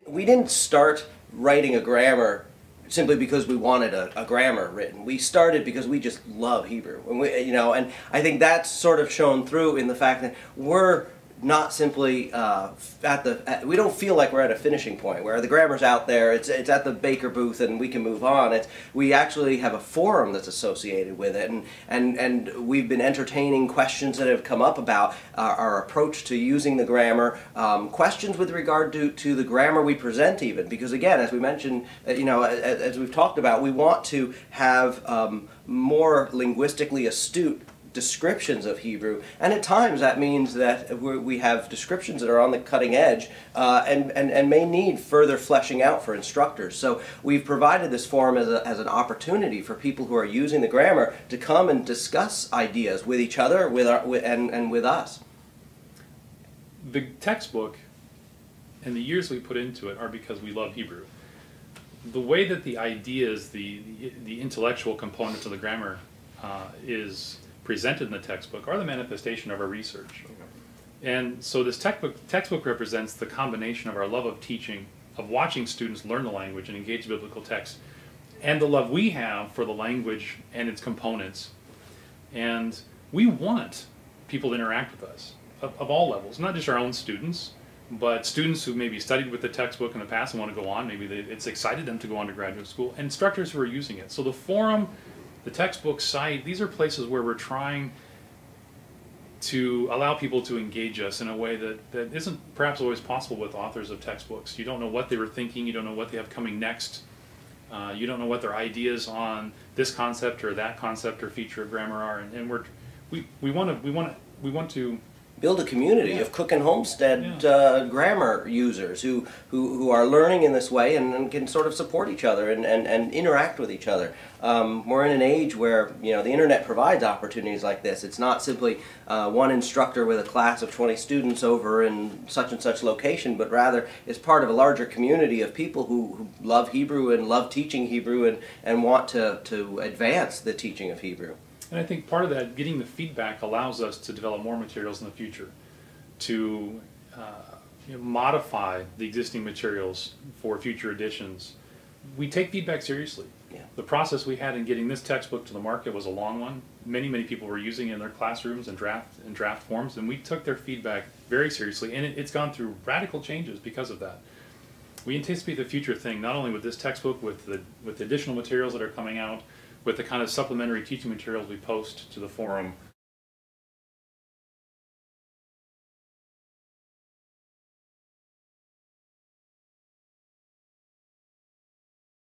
We didn't start writing a grammar simply because we wanted a grammar written. We started because we just love Hebrew, and I think that's sort of shown through in the fact that we're not simply we don't feel like we're at a finishing point where the grammar's out there, it's at the baker booth and we can move on. We actually have a forum that's associated with it, and we've been entertaining questions that have come up about our approach to using the grammar, questions with regard to the grammar we present even, because again, as we mentioned, as we've talked about, we want to have more linguistically astute descriptions of Hebrew, and at times that means that we have descriptions that are on the cutting edge and may need further fleshing out for instructors. So we've provided this forum as an opportunity for people who are using the grammar to come and discuss ideas with each other, and with us. The textbook and the years we put into it are because we love Hebrew. The way that the ideas, the intellectual components of the grammar is presented in the textbook are the manifestation of our research. And so this textbook represents the combination of our love of teaching, of watching students learn the language and engage biblical text, and the love we have for the language and its components. And we want people to interact with us of all levels, not just our own students, but students who maybe studied with the textbook in the past and want to go on. Maybe it's excited them to go on to graduate school, and instructors who are using it. So the forum, the textbook site, these are places where we're trying to allow people to engage us in a way that isn't perhaps always possible with authors of textbooks. You don't know what they were thinking, you don't know what they have coming next, you don't know what their ideas on this concept or that concept or feature of grammar are, and we want to build a community of Cook and Holmstedt grammar users who are learning in this way and can sort of support each other and interact with each other. We're in an age where the internet provides opportunities like this. It's not simply one instructor with a class of 20 students over in such and such location, but rather it's part of a larger community of people who love Hebrew and love teaching Hebrew and want to advance the teaching of Hebrew. And I think part of that, getting the feedback, allows us to develop more materials in the future, to modify the existing materials for future editions. We take feedback seriously. Yeah. The process we had in getting this textbook to the market was a long one. Many people were using it in their classrooms and draft forms, and we took their feedback very seriously, and it's gone through radical changes because of that. We anticipate the future thing, not only with this textbook, with the additional materials that are coming out, with the kind of supplementary teaching materials we post to the forum,